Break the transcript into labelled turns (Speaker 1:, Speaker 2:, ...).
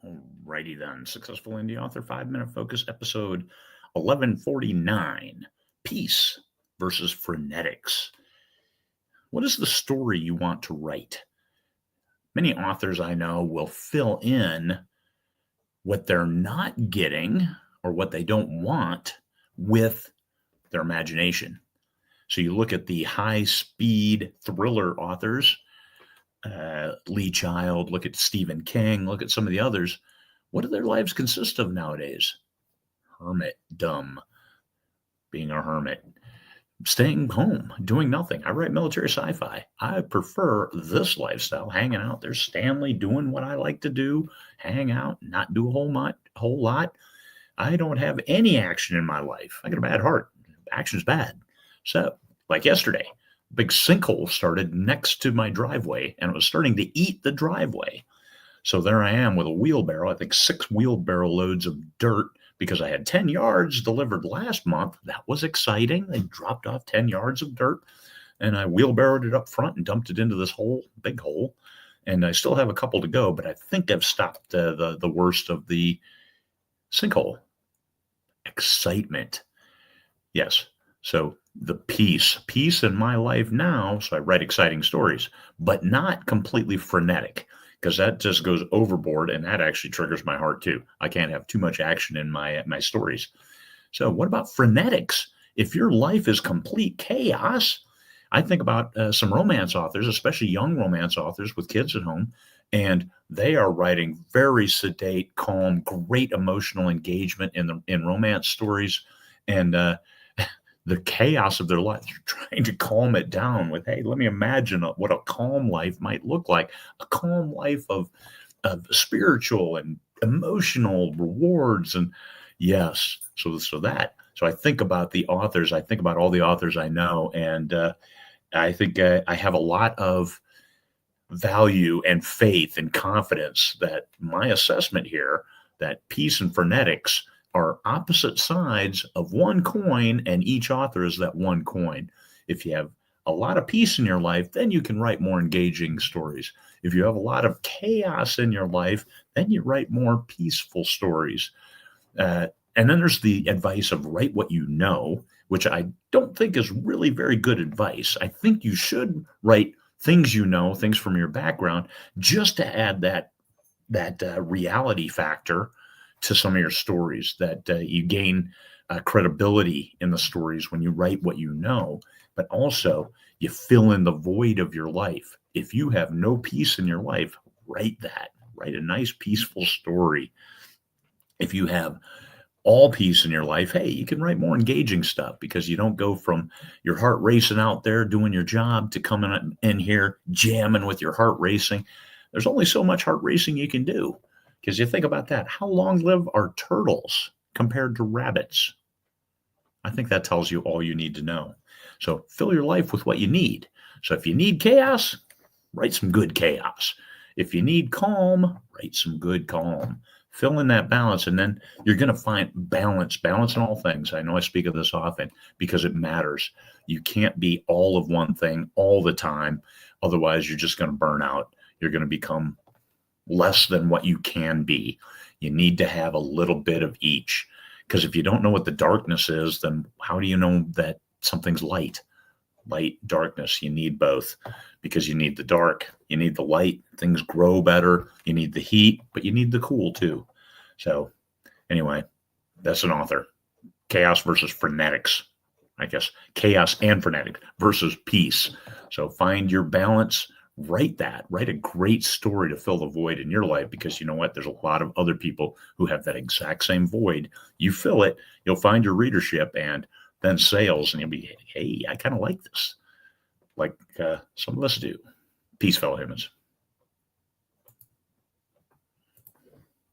Speaker 1: Alrighty then. Successful Indie Author 5 Minute Focus episode 1149 Peace versus Frenetics. What is the story you want to write? Many authors I know will fill in what they're not getting or what they don't want with their imagination. So you look at the high speed thriller authors, Lee Child, look at Stephen King, look at some of the others. What do their lives consist of nowadays? Hermitdom, being a hermit, staying home, doing nothing. I write military sci-fi. I prefer this lifestyle, hanging out. There's Stanley doing what I like to do, hang out, not do a whole lot. I don't have any action in my life. I got a bad heart. Action's bad. So, like yesterday, a big sinkhole started next to my driveway, and it was starting to eat the driveway. So there I am with a wheelbarrow, I think 6 wheelbarrow loads of dirt, because I had 10 yards delivered last month. That was exciting. They dropped off 10 yards of dirt, and I wheelbarrowed it up front and dumped it into this big hole. And I still have a couple to go, but I think I've stopped the worst of the sinkhole. Excitement. Yes. So the peace in my life now. So I write exciting stories, but not completely frenetic, because that just goes overboard, and that actually triggers my heart too. I can't have too much action in my stories. So what about frenetics? If your life is complete chaos, I think about some romance authors, especially young romance authors with kids at home, and they are writing very sedate, calm, great emotional engagement in romance stories, and the chaos of their life. They're trying to calm it down with, hey, let me imagine what a calm life might look like. A calm life of spiritual and emotional rewards. And yes, so I think about the authors. I think about all the authors I know, and I think I have a lot of value and faith and confidence that my assessment here, that peace and frenetics are opposite sides of one coin, and each author is that one coin. If you have a lot of peace in your life, then you can write more engaging stories. If you have a lot of chaos in your life, then you write more peaceful stories. And then there's the advice of write what you know, which I don't think is really very good advice. I think you should write things you know, things from your background, just to add that reality factor to some of your stories, that you gain credibility in the stories when you write what you know, but also you fill in the void of your life. If you have no peace in your life, write a nice peaceful story. If you have all peace in your life, hey, you can write more engaging stuff, because you don't go from your heart racing out there doing your job to coming in here jamming with your heart racing. There's only so much heart racing you can do, because you think about that. How long live are turtles compared to rabbits? I think that tells you all you need to know. So fill your life with what you need. So if you need chaos, write some good chaos. If you need calm, write some good calm. Fill in that balance, and then you're going to find balance in all things. I know I speak of this often because it matters. You can't be all of one thing all the time. Otherwise, you're just going to burn out. You're going to become less than what you can be. You need to have a little bit of each, because if you don't know what the darkness is, then how do you know that something's light? Light, darkness, you need both, because you need the dark, you need the light, things grow better, you need the heat, but you need the cool too. So anyway, that's an author. Chaos versus frenetics, I guess. Chaos and frenetic versus peace. So find your balance. Write a great story to fill the void in your life, because you know what? There's a lot of other people who have that exact same void. You fill it, you'll find your readership, and then sales, and you'll be, hey, I kind of like this, like some of us do. Peace, fellow humans.